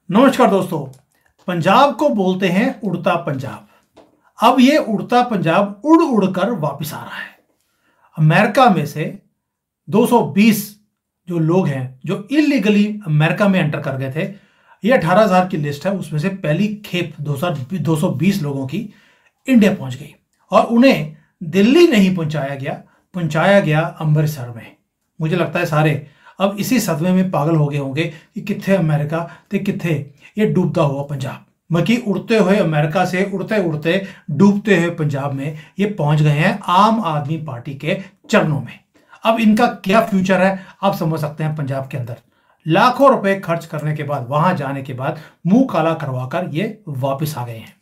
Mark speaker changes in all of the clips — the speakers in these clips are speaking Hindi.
Speaker 1: नमस्कार दोस्तों। पंजाब को बोलते हैं उड़ता पंजाब। अब ये उड़ता पंजाब उड़ उड़ कर वापिस आ रहा है। अमेरिका में से 220 जो लोग हैं जो इलीगली अमेरिका में एंटर कर गए थे, ये 18,000 की लिस्ट है। उसमें से पहली खेप 220 लोगों की इंडिया पहुंच गई और उन्हें दिल्ली नहीं पहुंचाया गया अमृतसर में। मुझे लगता है सारे अब इसी सदमे में पागल हो गए होंगे कि किथे अमेरिका ते किथे ये डूबता हुआ पंजाब। मकी उड़ते हुए अमेरिका से उड़ते उड़ते डूबते हुए पंजाब में ये पहुंच गए हैं आम आदमी पार्टी के चरणों में। अब इनका क्या फ्यूचर है आप समझ सकते हैं। पंजाब के अंदर लाखों रुपए खर्च करने के बाद, वहां जाने के बाद मुंह काला करवाकर ये वापस आ गए हैं।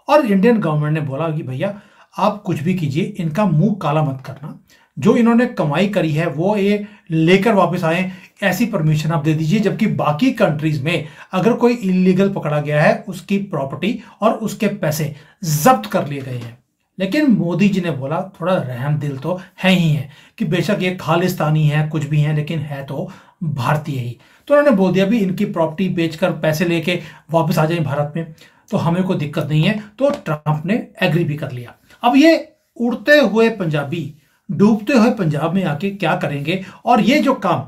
Speaker 1: और इंडियन गवर्नमेंट ने बोला कि भैया आप कुछ भी कीजिए, इनका मुंह काला मत करना। जो इन्होंने कमाई करी है वो ये लेकर वापस आए, ऐसी परमिशन आप दे दीजिए। जबकि बाकी कंट्रीज में अगर कोई इलीगल पकड़ा गया है, उसकी प्रॉपर्टी और उसके पैसे जब्त कर लिए गए हैं। लेकिन मोदी जी ने बोला, थोड़ा रहम दिल तो है ही है कि बेशक ये खालिस्तानी है, कुछ भी है, लेकिन है तो भारतीय ही। तो उन्होंने बोल दिया भी इनकी प्रॉपर्टी बेचकर पैसे लेके वापस आ जाए भारत में, तो हमें कोई दिक्कत नहीं है। तो ट्रंप ने एग्री भी कर लिया। अब ये उड़ते हुए पंजाबी डूबते हुए पंजाब में आके क्या करेंगे, और ये जो काम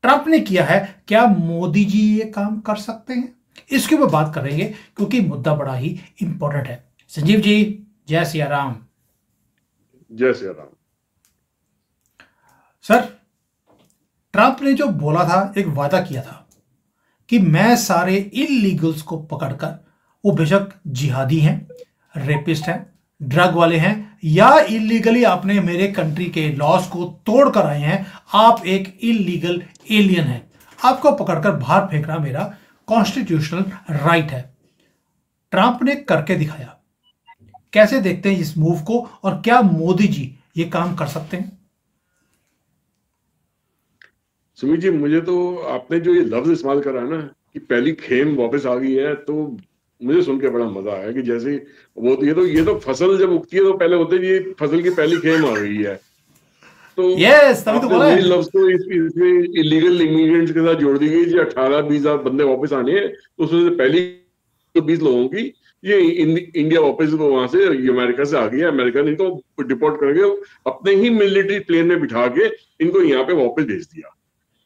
Speaker 1: ट्रंप ने किया है, क्या मोदी जी ये काम कर सकते हैं? इसके ऊपर बात करेंगे क्योंकि मुद्दा बड़ा ही इंपॉर्टेंट है। संजीव जी, जय सिया राम।
Speaker 2: जय सिया राम।
Speaker 1: सर, ट्रंप ने जो बोला था, एक वादा किया था कि मैं सारे इलीगल्स को पकड़कर, वो बेशक जिहादी हैं, रेपिस्ट हैं, ड्रग वाले हैं, या इलीगली आपने मेरे कंट्री के लॉस को तोड़ कर आए हैं, आप एक इलीगल एलियन हैं, आपको पकड़कर बाहर फेंकना मेरा कॉन्स्टिट्यूशनल राइट है। ट्रंप ने करके दिखाया। कैसे देखते हैं इस मूव को, और क्या मोदी जी ये काम कर सकते हैं?
Speaker 2: सुमित जी, मुझे तो आपने जो ये लफ्ज इस्तेमाल करा ना कि पहली खेम वापस आ गई है, तो मुझे सुन के बड़ा मजा आया कि जैसे वो ये तो फसल जब उगती है तो पहले होते हैं ये फसल की पहली खेम आ गई है। तो
Speaker 1: यस, तभी तो
Speaker 2: आपने
Speaker 1: बोला
Speaker 2: वही
Speaker 1: है।
Speaker 2: लफ्ज को इसमें इलीगल इमिग्रेंट्स के साथ जोड़ दी गई। जो 18-20 बंदे वापस आने हैं, तो उसमें से पहली 20 लोगों की ये इंडिया वापस वहां से अमेरिका से आ गई है। अमेरिका ने तो डिपोर्ट करके अपने ही मिलिट्री प्लेन में बिठा के इनको यहाँ पे वापस भेज दिया।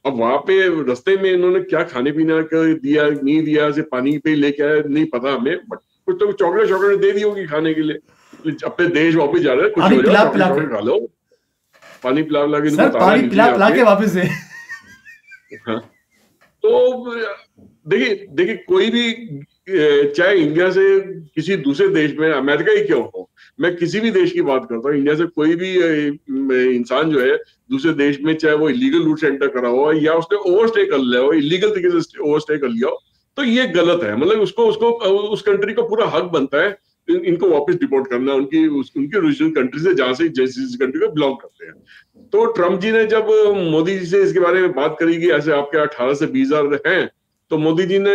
Speaker 2: अब वहां पे रास्ते में इन्होंने क्या खाने पीने का दिया नहीं दिया, से पानी पे लेके आया नहीं पता हमें, बट कुछ तो चॉकलेट दे दी होगी खाने के लिए। अपने देश वापस जा रहे हैं, कुछ हो जाओ, चॉकलेट खा लो, पानी पिला पिला के इनको
Speaker 1: सर, पानी पिला के वापस दे।
Speaker 2: हाँ। तो देखिए कोई भी चाहे इंडिया से किसी दूसरे देश में, अमेरिका ही क्यों हो, मैं किसी भी देश की बात करता हूँ, इंडिया से कोई भी इंसान जो है दूसरे देश में, चाहे वो इलीगल रूट से एंटर करा हो या उसने ओवरस्टे कर लिया हो, इलीगल तरीके से ओवरस्टे कर लिया हो, तो ये गलत है। मतलब उसको उसको उस कंट्री को पूरा हक बनता है इनको वापस डिपोर्ट करना उनकी ओरिजिनल कंट्री से, जहां से जिस कंट्री को बिलोंग करते हैं। तो ट्रंप जी ने जब मोदी जी से इसके बारे में बात करी कि ऐसे आपके 18 से 20 हजार हैं, तो मोदी जी ने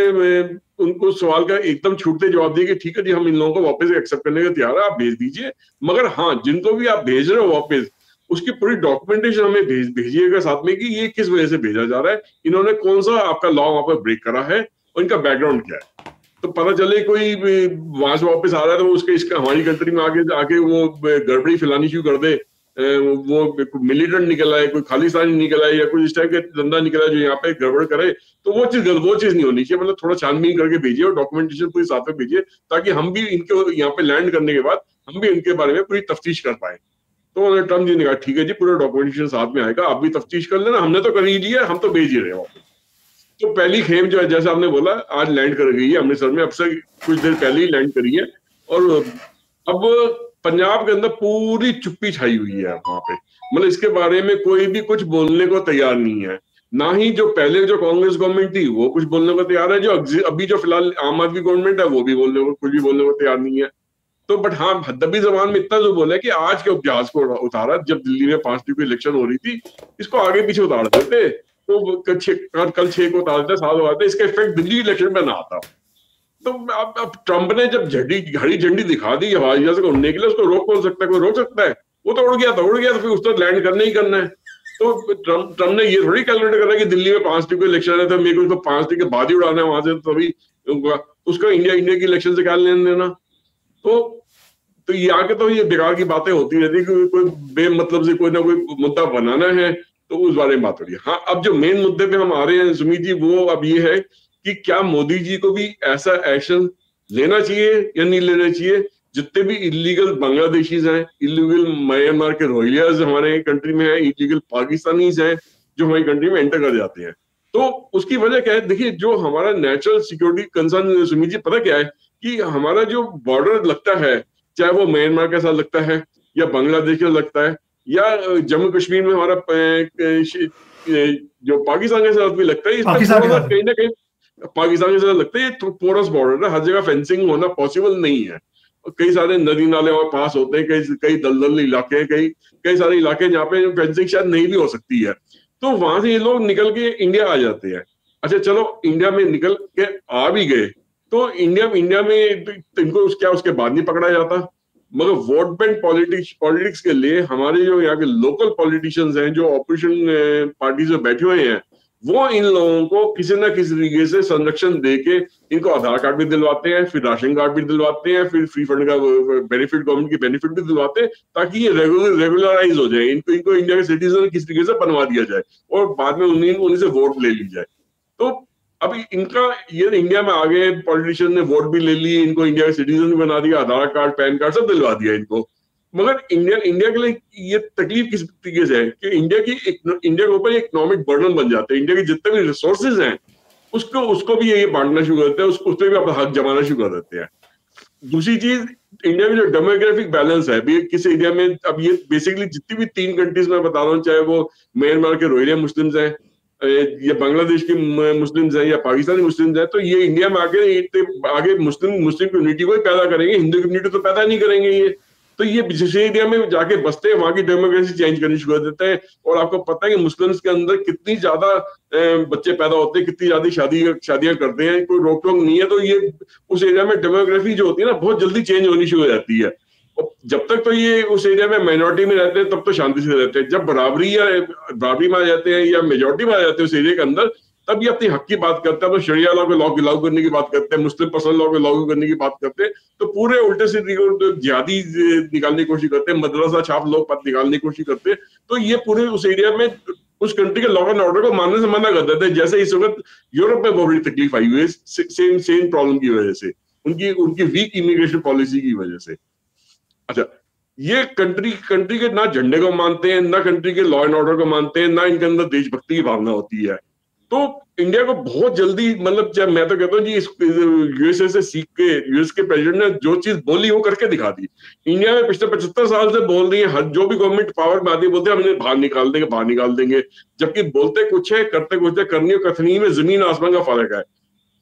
Speaker 2: उनको सवाल का एकदम छूटते जवाब दिया कि ठीक है जी, हम इन लोगों को वापस एक्सेप्ट करने के तैयार है, आप भेज दीजिए, मगर हाँ, जिनको भी आप भेज रहे हो वापस, उसकी पूरी डॉक्यूमेंटेशन हमें भेजिएगा साथ में कि ये किस वजह से भेजा जा रहा है, इन्होंने कौन सा आपका लॉ वहां पर ब्रेक करा है और इनका बैकग्राउंड क्या है। तो पता चले कोई वहां से वापस आ रहा है तो उसके इसका हमारी कंट्री में आगे आके वो गड़बड़ी फैलानी शुरू कर दे, वो मिलिटेंट निकल आए, कोई खालिस्तानी निकल आए, या कोई इस टाइप का धंधा निकल आए जो यहाँ पे गड़बड़ करे, तो वो चीज नहीं होनी चाहिए। मतलब थोड़ा छानबीन करके भेजिए और डॉक्यूमेंटेशन पूरी साथ में भेजिए, ताकि हम भी इनके यहाँ पे लैंड करने के बाद हम भी इनके बारे में पूरी तफ्तीश कर पाए। तो ट्रम्प जी ने कहा ठीक है जी, पूरा डॉक्यूमेंटेशन साथ में आएगा, आप भी तफ्तीश कर लेना, हमने तो कर ही लिया, हम तो भेज ही रहे वापस। तो पहली खेम जो है, जैसा आपने बोला, आज लैंड कर गई है अमृतसर में, अब से कुछ देर पहले ही लैंड करी है। और अब पंजाब के अंदर पूरी चुप्पी छाई हुई है वहां पे। मतलब इसके बारे में कोई भी कुछ बोलने को तैयार नहीं है, ना ही जो पहले जो कांग्रेस गवर्नमेंट थी वो कुछ बोलने को तैयार है, जो अभी जो फिलहाल आम आदमी गवर्नमेंट है वो भी कुछ भी बोलने को तैयार नहीं है। तो बट हाँ, हदबी जबान में इतना जो बोला है कि आज के जहाज को उतारा, जब दिल्ली में 5 तारीख को इलेक्शन हो रही थी, इसको आगे पीछे उतार देते, तो कल 6 को उतार देते, 7 को आते, इसका इफेक्ट दिल्ली इलेक्शन में ना आता। तो अब ट्रंप ने जब हरी झंडी दिखा दी हवाई जहाज को उड़ने के लिए, उसको रोक कौन सकता है? कोई रोक सकता है? वो तो उड़ गया था, तो फिर उस पर लैंड करना ही करना है। तो ट्रम्प ने ये थोड़ी कैलकुलेट करा कि दिल्ली में 5 तारीख को इलेक्शन है तो मेरे को उसको 5 तारीख के बाद ही उड़ाना है वहां से, तभी उसका इंडिया की इलेक्शन से क्या लेना देना। तो ये आके तो ये बेकार की बातें होती रहती है, कोई बेमतलब से कोई ना कोई मुद्दा बनाना है तो उस बारे में बात हो रही है। हाँ, अब जो मेन मुद्दे पे हम आ रहे हैं सुमित जी, वो अब ये है कि क्या मोदी जी को भी ऐसा एक्शन लेना चाहिए या नहीं लेना चाहिए। जितने भी इलीगल बांग्लादेशीज हैं, इलीगल म्यांमार के रोहिंग्याज हमारे कंट्री में है, इलीगल पाकिस्तानीज हैं जो हमारी कंट्री में एंटर कर जाते हैं, तो उसकी वजह क्या है। देखिए, जो हमारा natural security concern Sumit ji पता क्या है कि हमारा जो बॉर्डर लगता है, चाहे वो म्यांमार के साथ लगता है या बांग्लादेश के साथ लगता है या जम्मू कश्मीर में हमारा जो पाकिस्तान के साथ भी लगता है, इसमें कहीं ना कहीं पाकिस्तान के साथ लगता है ये पोरस बॉर्डर है, हर जगह फेंसिंग होना पॉसिबल नहीं है। कई सारे नदी नाले और पास होते हैं, कई दलदल इलाके, कई सारे इलाके जहाँ पे फेंसिंग शायद नहीं भी हो सकती है, तो वहां से ये लोग निकल के इंडिया आ जाते हैं। अच्छा चलो, इंडिया में निकल के आ भी गए तो इंडिया में तो इनको क्या उसके बाद नहीं पकड़ा जाता। मगर वोट बैंक पॉलिटिक्स के लिए हमारे जो यहाँ के लोकल पॉलिटिशियंस हैं, जो ऑपोजिशन पार्टीज में बैठे हुए हैं, वो इन लोगों को किसी ना किसी तरीके से संरक्षण देके इनको आधार कार्ड भी दिलवाते हैं, फिर राशन कार्ड भी दिलवाते हैं, फिर फ्री फंड का बेनिफिट, गवर्नमेंट की बेनिफिट भी दिलवाते हैं, ताकि ये रेगुलराइज हो जाए, इनको इंडिया के सिटीजन किसी तरीके से बनवा दिया जाए और बाद में उन्हीं से वोट ले ली जाए। तो अभी इनका ये इंडिया में आ गए पॉलिटिशियन ने वोट भी ले लिए, इनको इंडिया के सिटीजन भी बना दिया, आधार कार्ड पैन कार्ड सब दिलवा दिया इनको। मगर इंडिया के लिए ये तकलीफ किस तरीके से है कि इंडिया के ऊपर इकोनॉमिक बर्डन बन जाते हैं। इंडिया के जितने भी रिसोर्सेज हैं उसको भी ये बांटना शुरू करते हैं, उस पर भी अपना हक जमाना शुरू कर देते हैं। दूसरी चीज, इंडिया में जो डेमोग्राफिक बैलेंस है किस एरिया में, अब ये बेसिकली जितनी भी 3 कंट्रीज में बता रहा हूँ, चाहे वो म्यांमार के रोहिंग्या मुस्लिम्स हैं या बांग्लादेश के मुस्लिम्स हैं या पाकिस्तानी मुस्लिम्स हैं, तो ये इंडिया में आगे मुस्लिम कम्युनिटी को ही पैदा करेंगे, हिंदू कम्युनिटी तो पैदा नहीं करेंगे ये। तो ये जिस एरिया में जाके बसते हैं वहां की डेमोक्रेसी चेंज करनी शुरू कर देते हैं। और आपको पता है कि मुस्लिम्स के अंदर कितनी ज्यादा बच्चे पैदा होते हैं, कितनी ज्यादा शादियां करते हैं, कोई रोक टोक नहीं है। तो ये उस एरिया में डेमोग्राफी जो होती है ना, बहुत जल्दी चेंज होनी शुरू हो जाती है। जब तक तो ये उस एरिया में माइनॉरिटी में रहते हैं तब तो शांति से रहते हैं, जब बराबरी में आ जाते हैं या मेजोरिटी में आ जाते हैं उस एरिया के अंदर, तब ये अपनी हक की बात करते हैं, तो शरिया लॉ को लागू करने की बात करते हैं, मुस्लिम पर्सनल लॉ को लागू करने की बात करते हैं। तो पूरे उल्टे से जिहादी निकालने की कोशिश करते हैं, मदरसा छाप लोग निकालने की कोशिश करते हैं। तो ये पूरे उस एरिया में उस कंट्री के लॉ एंड ऑर्डर को मानने से मना कर देते हैं। जैसे इस वक्त यूरोप में बहुत बड़ी तकलीफ आई हुई है सेम प्रॉब्लम की वजह से, उनकी वीक इमिग्रेशन पॉलिसी की वजह से। अच्छा, ये कंट्री के ना झंडे को मानते हैं, ना कंट्री के लॉ एंड ऑर्डर को मानते हैं, ना इनके अंदर देशभक्ति की भावना होती है। तो इंडिया को बहुत जल्दी, मतलब जब मैं तो कहता हूँ जी, यूएसए से सीख के यूएस के प्रेसिडेंट ने जो चीज बोली वो करके दिखा दी। इंडिया में पिछले 75 साल से बोल रही है, हर जो भी गवर्नमेंट पावर में आती है बोलते हैं हमने बाहर निकाल देंगे, जबकि बोलते कुछ है करते कुछ है। करनी और कथनी में जमीन आसमान का फर्क है।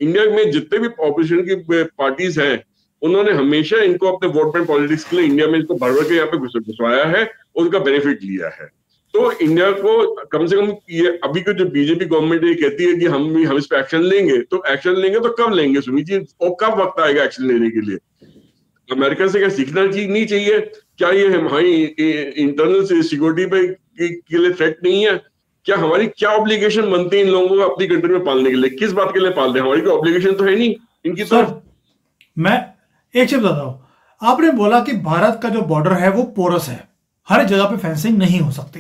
Speaker 2: इंडिया में जितने भी ऑपोजिशन की पार्टीज हैं, उन्होंने हमेशा इनको अपने वोट बैंक पॉलिटिक्स के लिए इंडिया में इसको भर के यहाँ पे घुसवाया है और उसका बेनिफिट लिया है। तो इंडिया को कम से कम ये अभी की जो बीजेपी गवर्नमेंट ये कहती है कि हम इस पे एक्शन लेंगे, तो एक्शन लेंगे तो कब लेंगे सुमित जी, और कब वक्त आएगा एक्शन लेने के लिए? अमेरिका से क्या सीखना नहीं चाहिए? क्या ये हमारी इंटरनल सिक्योरिटी पे के लिए थ्रेट नहीं है? क्या हमारी क्या ऑब्लिगेशन बनती है इन लोगों को अपनी कंट्री में पालने के लिए? किस बात के लिए पाल रहे हैं? हमारी कोई ऑब्लिगेशन तो है नहीं इनकी तरफ।
Speaker 1: मैं एक चीज बता हूं, आपने बोला कि भारत का जो बॉर्डर है वो पोरस है, हर जगह पे फेंसिंग नहीं हो सकती।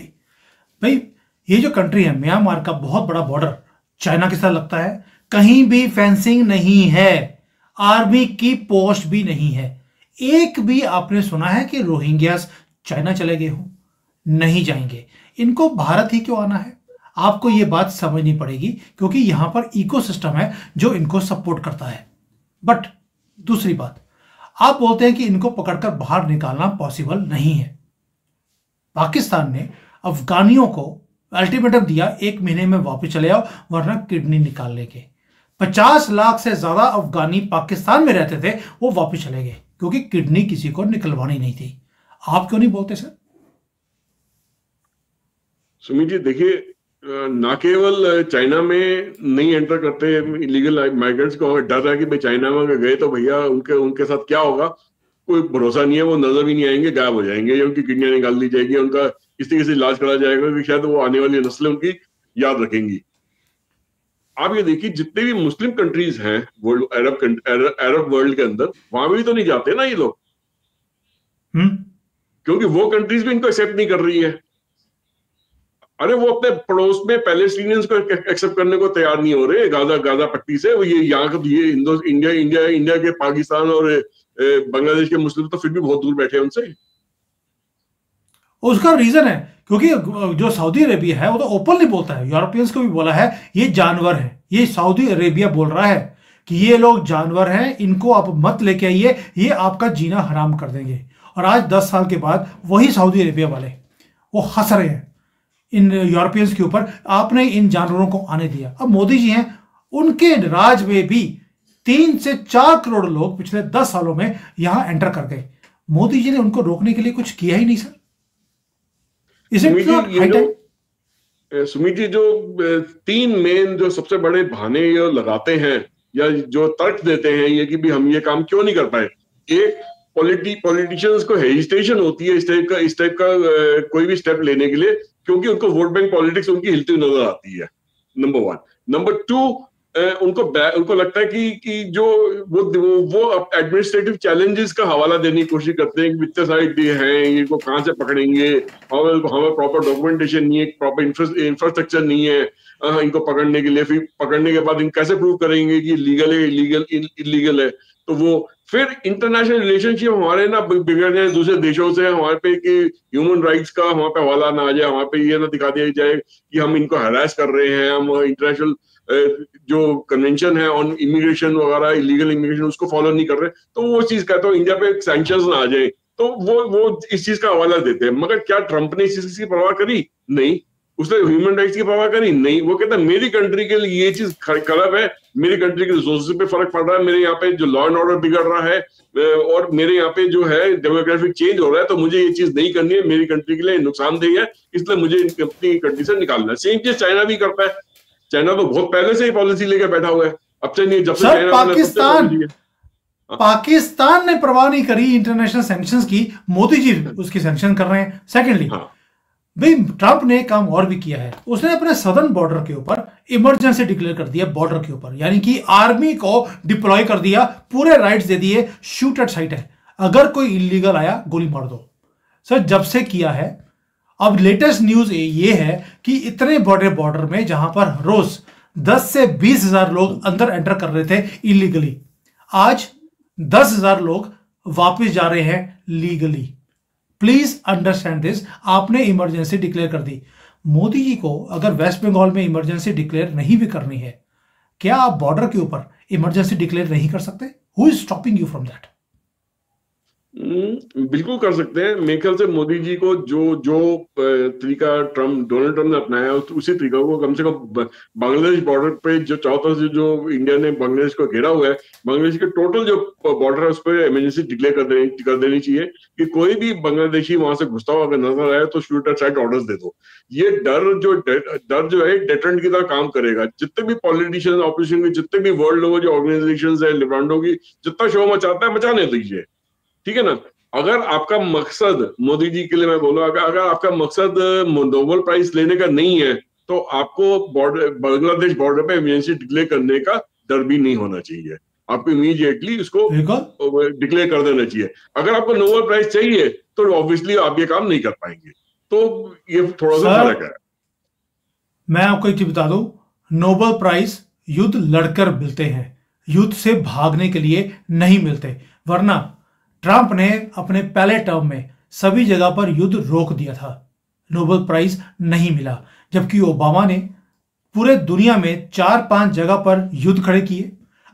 Speaker 1: भाई, ये जो कंट्री है म्यांमार का बहुत बड़ा बॉर्डर चाइना के साथ लगता है, कहीं भी फेंसिंग नहीं है, आर्मी की पोस्ट भी नहीं है। एक भी आपने सुना है कि रोहिंग्यास चाइना चले गए हो? नहीं जाएंगे। इनको भारत ही क्यों आना है? आपको यह बात समझनी पड़ेगी, क्योंकि यहां पर इकोसिस्टम है जो इनको सपोर्ट करता है। बट दूसरी बात, आप बोलते हैं कि इनको पकड़कर बाहर निकालना पॉसिबल नहीं है। पाकिस्तान ने अफगानियों को अल्टीमेटम दिया, 1 महीने में वापस चले आओ वरना किडनी निकाल लेंगे। 50 लाख से ज्यादा अफगानी पाकिस्तान में रहते थे, वो वापस चले गए क्योंकि किडनी किसी को निकलवानी नहीं थी। आप क्यों नहीं बोलते सर?
Speaker 2: सुमित जी देखिए, ना केवल चाइना में नहीं एंटर करते इलीगल माइग्रेंट्स को, डर है कि भाई चाइना में गए तो भैया उनके साथ क्या होगा, कोई भरोसा नहीं है, वो नजर भी नहीं आएंगे, गायब हो जाएंगे, या उनकी किडनियां निकाल दी जाएगी, उनका इस तरीके से इलाज करा जाएगा कि शायद वो आने वाली नस्लें उनकी याद रखेंगी। आप ये देखिए जितने भी मुस्लिम कंट्रीज हैं वर्ल्ड, अरब वर्ल्ड के अंदर, वहां भी तो नहीं जाते ना ये लोग, क्योंकि वो कंट्रीज भी इनको एक्सेप्ट नहीं कर रही है। अरे वो अपने पड़ोस में पैलेस्टीनियंस को एक्सेप्ट करने को तैयार नहीं हो रहे, गाजा पट्टी से। वो ये यहाँ का ये इंडिया के, पाकिस्तान और बांग्लादेश के मुस्लिम तो फिर भी बहुत दूर बैठे हैं उनसे।
Speaker 1: उसका रीजन है क्योंकि जो सऊदी अरेबिया है वो तो ओपनली बोलता है, यूरोपियंस को भी बोला है ये जानवर है। ये सऊदी अरेबिया बोल रहा है कि ये लोग जानवर हैं, इनको आप मत लेके आइए, ये आपका जीना हराम कर देंगे। और आज 10 साल के बाद वही सऊदी अरेबिया वाले वो हंस रहे हैं इन यूरोपियंस के ऊपर, आपने इन जानवरों को आने दिया। अब मोदी जी हैं, उनके राज में भी 3 से 4 करोड़ लोग पिछले 10 सालों में यहां एंटर कर गए। मोदी जी ने उनको रोकने के लिए कुछ किया ही नहीं सर।
Speaker 2: सुमित जी, जो 3 मेन जो सबसे बड़े बहाने ये लगाते हैं या जो तर्क देते हैं ये कि भी हम ये काम क्यों नहीं कर पाए। एक, पॉलिटिशियंस को हेजिटेशन होती है इस टाइप का कोई भी स्टेप लेने के लिए, क्योंकि उनको वोट बैंक पॉलिटिक्स उनकी हिलती हुई नजर आती है, नंबर 1। नंबर 2, उनको लगता है कि जो वो एडमिनिस्ट्रेटिव चैलेंजेस का हवाला देने की कोशिश करते हैं कि इतने सारे हैं, इनको कहाँ से पकड़ेंगे, हमें प्रॉपर डॉक्यूमेंटेशन नहीं है, प्रॉपर इंफ्रास्ट्रक्चर नहीं है इनको पकड़ने के लिए। फिर पकड़ने के बाद इनको कैसे प्रूव करेंगे कि लीगल है, इलीगल है। तो वो फिर इंटरनेशनल रिलेशनशिप हमारे ना बिगड़ जाए दूसरे देशों से, हमारे पे कि ह्यूमन राइट्स का हमारे पे हवाला ना आ जाए, हमारे पे ये ना दिखा दिया जाए कि हम इनको हरास कर रहे हैं, हम इंटरनेशनल जो कन्वेंशन है ऑन इमिग्रेशन वगैरह, इलीगल इमिग्रेशन, उसको फॉलो नहीं कर रहे। तो वो चीज कहता हूँ इंडिया पे सैंक्शंस ना आ जाए, तो वो इस चीज का हवाला देते हैं। मगर क्या ट्रंप ने इस चीज की परवाह करी? नहीं। उसने ह्यूमन राइट्स की परवाह करी? नहीं। वो कहता है मेरी कंट्री के लिए ये चीज खराब है, मेरी कंट्री के रिसोर्सेज पे फर्क पड़ रहा है, मेरे यहाँ पे जो लॉ एंड ऑर्डर बिगड़ रहा है और मेरे यहाँ पे जो है डेमोग्राफिक चेंज हो रहा है, तो मुझे ये चीज नहीं करनी है, मेरी कंट्री के लिए नुकसानदेह है, इसलिए मुझे अपनी कंट्री से निकालना है। सेम चीज चाइना भी करता है। चाइना तो बहुत पहले से ही पॉलिसी लेके बैठा हुआ है। अब चाहिए जब से चाइना
Speaker 1: पाकिस्तान ने परवाह नहीं करी इंटरनेशनल सैंक्शंस की, मोदी जी उसकी सैंक्शन कर रहे हैं। सेकेंडली भाई ट्रंप ने काम और भी किया है, उसने अपने सदर्न बॉर्डर के ऊपर इमरजेंसी डिक्लेयर कर दिया बॉर्डर के ऊपर, यानी कि आर्मी को डिप्लॉय कर दिया, पूरे राइट्स दे दिए, शूट एट साइट है, अगर कोई इलीगल आया गोली मार दो। सर जब से किया है, अब लेटेस्ट न्यूज ये है कि इतने बड़े बॉर्डर में जहां पर रोज 10 से 20 हजार लोग अंदर एंटर कर रहे थे इलीगली, आज 10,000 लोग वापस जा रहे हैं लीगली। Please understand this. आपने इमरजेंसी डिक्लेयर कर दी। मोदी जी को अगर वेस्ट बंगाल में इमरजेंसी डिक्लेयर नहीं भी करनी है, क्या आप बॉर्डर के ऊपर इमरजेंसी डिक्लेयर नहीं कर सकते? Who is stopping you from that?
Speaker 2: बिल्कुल कर सकते हैं। मेरे ख्याल से मोदी जी को जो तरीका डोनाल्ड ट्रंप ने अपनाया उसी तरीका को कम से कम बांग्लादेश बॉर्डर पे जो चारों तरफ से जो इंडिया ने बांग्लादेश को घेरा हुआ है, बांग्लादेश के टोटल जो बॉर्डर है उस पर इमरजेंसी डिक्लेयर कर देनी चाहिए कि कोई भी बांग्लादेशी वहां से घुसता हुआ अगर नजर आए तो शूट एट साइट ऑर्डर्स दे दो। ये डर जो है डेटरेंट की तरह काम करेगा। जितने भी पॉलिटिशियन, ऑपोजिशन के जितने भी वर्ल्ड लेवल जो ऑर्गेनाइजेशन है, लिब्रांडो की जितना शो मचाता है मचाने दीजिए, ठीक है ना। अगर आपका मकसद, मोदी जी के लिए मैं बोलूं, अगर आपका मकसद नोबेल प्राइज लेने का नहीं है तो आपको बांग्लादेश बॉर्डर पे इमरजेंसी डिक्लेयर करने का डर भी नहीं होना चाहिए। आपको इमीडिएटली उसको डिक्लेयर कर देना चाहिए। अगर आपको नोबेल प्राइज चाहिए तो ऑब्वियसली आप ये काम नहीं कर पाएंगे। तो ये थोड़ा सा फर्क है।
Speaker 1: मैं आपको एक चीज बता दूं, नोबेल प्राइज युद्ध लड़कर मिलते हैं, युद्ध से भागने के लिए नहीं मिलते। वरना ट्रंप ने अपने पहले टर्म में सभी जगह पर युद्ध रोक दिया था, नोबेल प्राइज नहीं मिला। जबकि ओबामा ने पूरे दुनिया में 4-5 जगह पर युद्ध खड़े किए,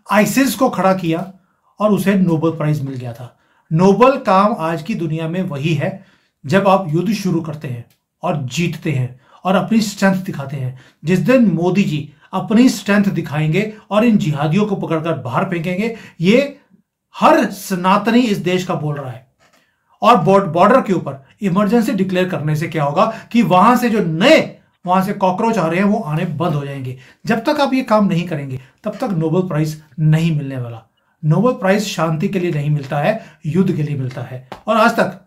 Speaker 1: आईसिस को खड़ा किया और उसे नोबेल प्राइज मिल गया था। नोबेल काम आज की दुनिया में वही है जब आप युद्ध शुरू करते हैं और जीतते हैं और अपनी स्ट्रेंथ दिखाते हैं। जिस दिन मोदी जी अपनी स्ट्रेंथ दिखाएंगे और इन जिहादियों को पकड़कर बाहर फेंकेंगे, ये हर सनातनी इस देश का बोल रहा है। और बॉर्डर के ऊपर इमरजेंसी डिक्लेयर करने से क्या होगा कि वहां से जो नए वहां से कॉकरोच आ रहे हैं वो आने बंद हो जाएंगे। जब तक आप ये काम नहीं करेंगे तब तक नोबेल प्राइज नहीं मिलने वाला। नोबेल प्राइज शांति के लिए नहीं मिलता है, युद्ध के लिए मिलता है। और आज तक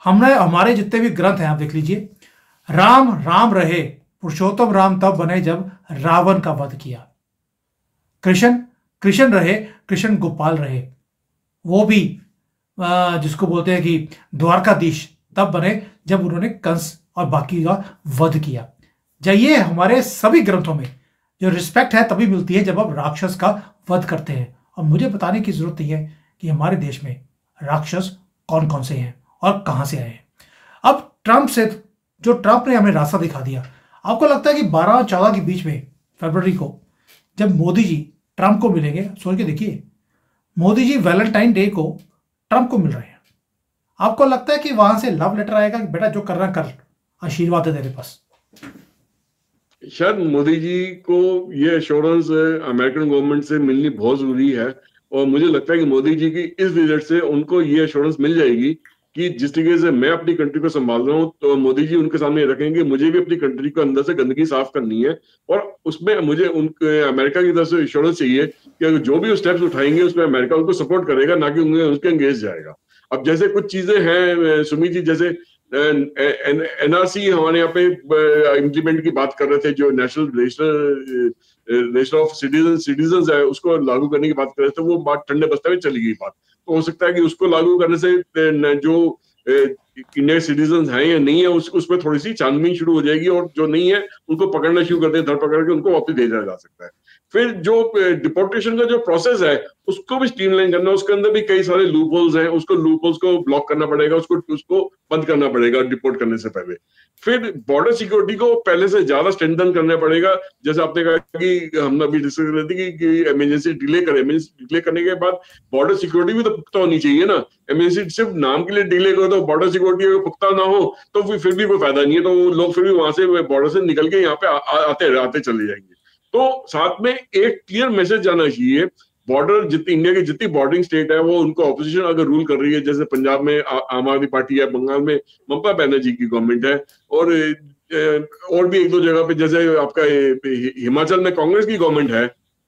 Speaker 1: हमने हमारे जितने भी ग्रंथ हैं आप देख लीजिए, राम राम रहे, पुरुषोत्तम राम तब बने जब रावण का वध किया। कृष्ण कृष्ण रहे, कृष्ण गोपाल रहे, वो भी जिसको बोलते हैं कि द्वारकाधीश तब बने जब उन्होंने कंस और बाकी का वध किया। जाइए, हमारे सभी ग्रंथों में जो रिस्पेक्ट है तभी मिलती है जब आप राक्षस का वध करते हैं। और मुझे बताने की जरूरत नहीं है कि हमारे देश में राक्षस कौन कौन से हैं और कहां से आए हैं। अब ट्रंप ने हमें रास्ता दिखा दिया। आपको लगता है कि 12 और 14 के बीच में फरवरी को जब मोदी जी ट्रंप को मिलेंगे, सोच के देखिए, मोदी जी वैलेंटाइन डे को ट्रंप को मिल रहे हैं। आपको लगता है कि वहां से लव लेटर आएगा कि बेटा जो करना कर, आशीर्वाद है तेरे पास?
Speaker 2: शायद मोदी जी को ये एश्योरेंस अमेरिकन गवर्नमेंट से मिलनी बहुत जरूरी है, और मुझे लगता है कि मोदी जी की इस विजिट से उनको ये एश्योरेंस मिल जाएगी कि जिस तरीके से मैं अपनी कंट्री को संभाल रहा हूँ, तो मोदी जी उनके सामने रखेंगे मुझे भी अपनी कंट्री को अंदर से गंदगी साफ करनी है, और उसमें मुझे उनके अमेरिका की तरफ से एश्योरेंस चाहिए कि अगर जो भी स्टेप्स उठाएंगे उसमें अमेरिका उनको सपोर्ट करेगा, ना कि उनके एंगेज जाएगा। अब जैसे कुछ चीजें हैं सुमित जी, जैसे एनआरसी हमारे यहाँ पे इम्प्लीमेंट की बात कर रहे थे, जो नेशनल रजिस्टर ऑफ सिटीजन है उसको लागू करने की बात कर रहे थे, वो बात ठंडे बस्ते में चली गई बात। तो हो सकता है कि उसको लागू करने से जो इंडियन सिटीजन हैं या नहीं है उसमें थोड़ी सी छानबीन शुरू हो जाएगी, और जो नहीं है उनको पकड़ना शुरू करते हैं, धर पकड़ के उनको वापस भेजा जा सकता है। फिर जो डिपोर्टेशन का जो प्रोसेस है उसको भी स्ट्रीमलाइन करना, उसके अंदर भी कई सारे लूप होल्स हैं, उसको लूप होल्स को ब्लॉक करना पड़ेगा, उसको बंद करना पड़ेगा डिपोर्ट करने से पहले। फिर बॉर्डर सिक्योरिटी को पहले से ज्यादा स्ट्रेंथन करना पड़ेगा, जैसे आपने कहा कि हमने अभी डिस्कस कर रहे थे कि इमरजेंसी डिले करें, इमरजेंसी डिले करने के बाद बॉर्डर सिक्योरिटी भी तो पुख्ता होनी चाहिए ना। इमरजेंसी सिर्फ नाम के लिए डिले करो तो बॉर्डर सिक्योरिटी अगर पुख्ता ना हो तो फिर भी कोई फायदा नहीं है, तो लोग फिर भी वहां से बॉर्डर से निकल के यहाँ पे आते चले जाएंगे। तो साथ में एक क्लियर मैसेज जाना चाहिए, बॉर्डर जितनी इंडिया की जितनी बॉर्डरिंग स्टेट है वो उनको ऑपोजिशन अगर रूल कर रही है, जैसे पंजाब में आम आदमी पार्टी है, बंगाल में ममता बनर्जी की गवर्नमेंट है, और भी एक दो जगह पे जैसे आपका हिमाचल में कांग्रेस की गवर्नमेंट है,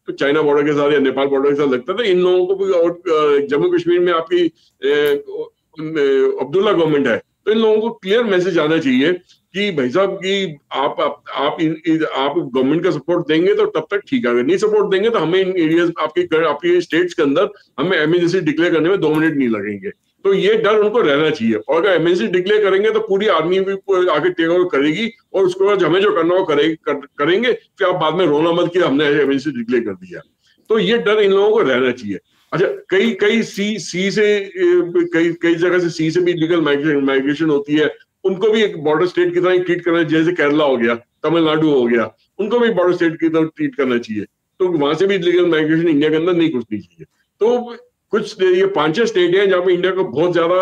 Speaker 2: तो चाइना बॉर्डर के साथ या नेपाल बॉर्डर के साथ लगता था इन लोगों को भी, और जम्मू कश्मीर में आपकी अब्दुल्ला गवर्नमेंट है, तो इन लोगों को क्लियर मैसेज आना चाहिए कि भाई साहब कि आप गवर्नमेंट का सपोर्ट देंगे तो तब तक ठीक है, अगर नहीं सपोर्ट देंगे तो हमें इन एरियाज आपकी स्टेट्स के अंदर हमें इमरजेंसी डिक्लेयर करने में 2 मिनट नहीं लगेंगे। तो ये डर उनको रहना चाहिए, और अगर इमरजेंसी डिक्लेयर करेंगे तो पूरी आर्मी भी आगे टेक ओवर करेगी, और उसके बाद हमें जो करना हो करेंगे, फिर आप बाद में रोना मत कि हमने इमरजेंसी डिक्लेयर कर दिया। तो ये डर इन लोगों को रहना चाहिए। अच्छा, कई सी से कई जगह से सी से भी लीगल माइग्रेशन होती है, उनको भी एक बॉर्डर स्टेट की तरह ट्रीट करना, जैसे केरला हो गया, तमिलनाडु हो गया, उनको भी बॉर्डर स्टेट की तरह ट्रीट करना चाहिए। तो वहां से भी लीगल माइग्रेशन इंडिया के अंदर नहीं घुसनी चाहिए। तो कुछ ये 5-6 स्टेट हैं जहाँ पे इंडिया को बहुत ज्यादा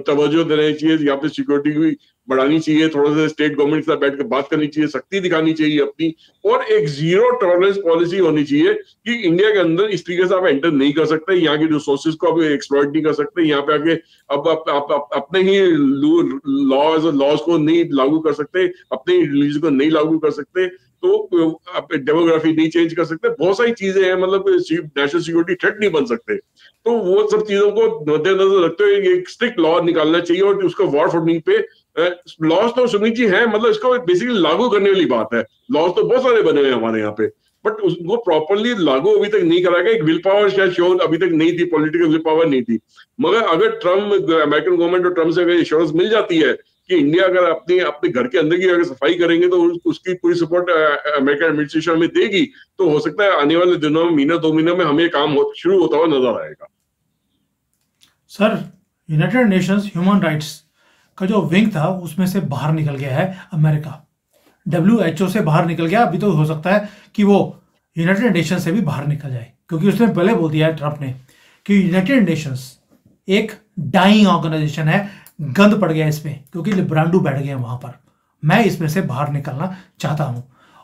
Speaker 2: तवज्जो देना चाहिए, यहाँ पे सिक्योरिटी भी बढ़ानी चाहिए, थोड़ा सा स्टेट गवर्नमेंट के साथ बैठ कर बात करनी चाहिए, सख्ती दिखानी चाहिए अपनी, और एक जीरो टॉलरेंस पॉलिसी होनी चाहिए कि इंडिया के अंदर इस तरीके से आप एंटर नहीं कर सकते, यहाँ की रिसोर्सेज को आप एक्सप्लॉइट नहीं कर सकते, यहाँ पे आके अब आप अपने ही लॉज को नहीं लागू कर सकते, अपने रिलीजन को नहीं लागू कर सकते, तो आप डेमोग्राफी नहीं चेंज कर सकते, बहुत सारी चीजें हैं, मतलब नेशनल सिक्योरिटी थ्रेट नहीं बन सकते। तो वो सब चीजों को मद्देनजर रखते हुए एक स्ट्रिक्ट लॉ निकालना चाहिए, और उसको वॉर फंडिंग पे लॉज तो सुनील जी है, मतलब इसको बेसिकली लागू करने वाली बात है। लॉज तो बहुत सारे बने हुए हैं हमारे यहाँ पे, बट उसको प्रॉपरली लागू अभी तक नहीं करा गया। एक विल पावर शायद शो अभी तक नहीं थी, पॉलिटिकल विल पावर नहीं थी, मगर अगर अमेरिकन गवर्नमेंट और ट्रम्प से अगर इंश्योरेंस मिल जाती है कि इंडिया अगर अपने घर के अंदर की अगर सफाई करेंगे तो उसकी पूरी सपोर्ट अमेरिकन एडमिनिस्ट्रेशन में देगी, तो हो सकता है आने वाले दिनों में, महीना 2 महीने में हमें काम शुरू होता हुआ नजर आएगा।
Speaker 1: Sir, United Nations human rights का जो विंग था उसमें से बाहर निकल गया है अमेरिका, WHO से बाहर निकल गया। अभी तो हो सकता है कि वो यूनाइटेड नेशन से भी बाहर निकल जाए, क्योंकि उसने पहले बोल दिया है ट्रंप ने कि यूनाइटेड नेशंस एक डाइंग ऑर्गेनाइजेशन है, गंद पड़ गया इसमें, क्योंकि लिब्रांडू बैठ गए वहां पर। मैं इसमें से बाहर निकलना चाहता हूं।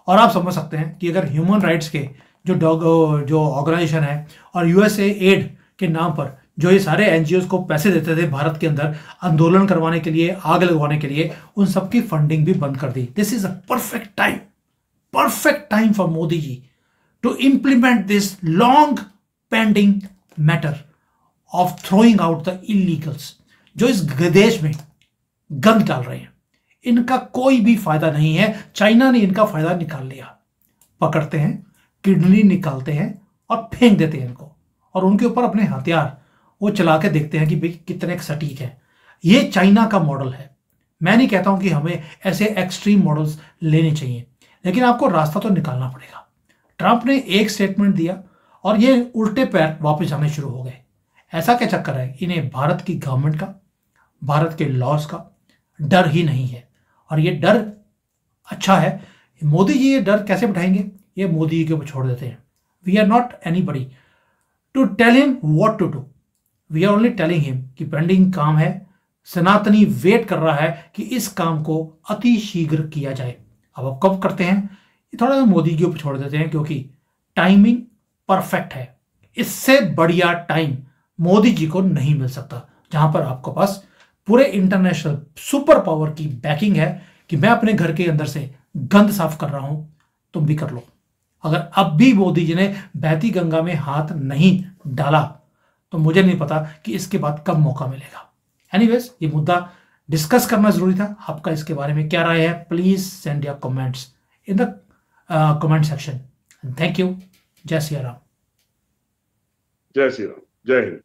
Speaker 1: और आप समझ सकते हैं कि अगर ह्यूमन राइट्स के जो ऑर्गेनाइजेशन है और USA एड के नाम पर जो ये सारे NGOs को पैसे देते थे भारत के अंदर आंदोलन करवाने के लिए, आग लगवाने के लिए, उन सबकी फंडिंग भी बंद कर दी। This is a perfect time for Modi ji to implement this long pending matter of throwing out the illegals, जो इस देश में गंद डाल रहे हैं। इनका कोई भी फायदा नहीं है। चाइना ने इनका फायदा निकाल लिया। पकड़ते हैं, किडनी निकालते हैं और फेंक देते हैं इनको, और उनके ऊपर अपने हथियार वो चला के देखते हैं कि भाई कितने सटीक है। ये चाइना का मॉडल है। मैं नहीं कहता हूं कि हमें ऐसे एक्सट्रीम मॉडल्स लेने चाहिए, लेकिन आपको रास्ता तो निकालना पड़ेगा। ट्रंप ने एक स्टेटमेंट दिया और ये उल्टे पैर वापस जाने शुरू हो गए। ऐसा क्या चक्कर है? इन्हें भारत की गवर्नमेंट का, भारत के लॉज का डर ही नहीं है। और ये डर अच्छा है। मोदी जी ये डर कैसे बिठाएंगे? ये मोदी जी के ऊपर छोड़ देते हैं। We are not anybody to tell him what to do. We are only telling him कि पेंडिंग काम है, सनातनी वेट कर रहा है कि इस काम को अति शीघ्र किया जाए। अब कब करते हैं ये थोड़ा सा मोदी के ऊपर छोड़ देते हैं, क्योंकि टाइमिंग परफेक्ट है। इससे बढ़िया टाइम मोदी जी को नहीं मिल सकता, जहां पर आपके पास पूरे इंटरनेशनल सुपर पावर की बैकिंग है कि मैं अपने घर के अंदर से गंद साफ कर रहा हूं, तुम भी कर लो। अगर अब भी मोदी जी ने बहती गंगा में हाथ नहीं डाला तो मुझे नहीं पता कि इसके बाद कब मौका मिलेगा। एनीवेज, ये मुद्दा डिस्कस करना जरूरी था। आपका इसके बारे में क्या राय है? Please send your comments in the comment section. Thank you. जय श्री राम।
Speaker 2: जय श्री राम। जय हिंद।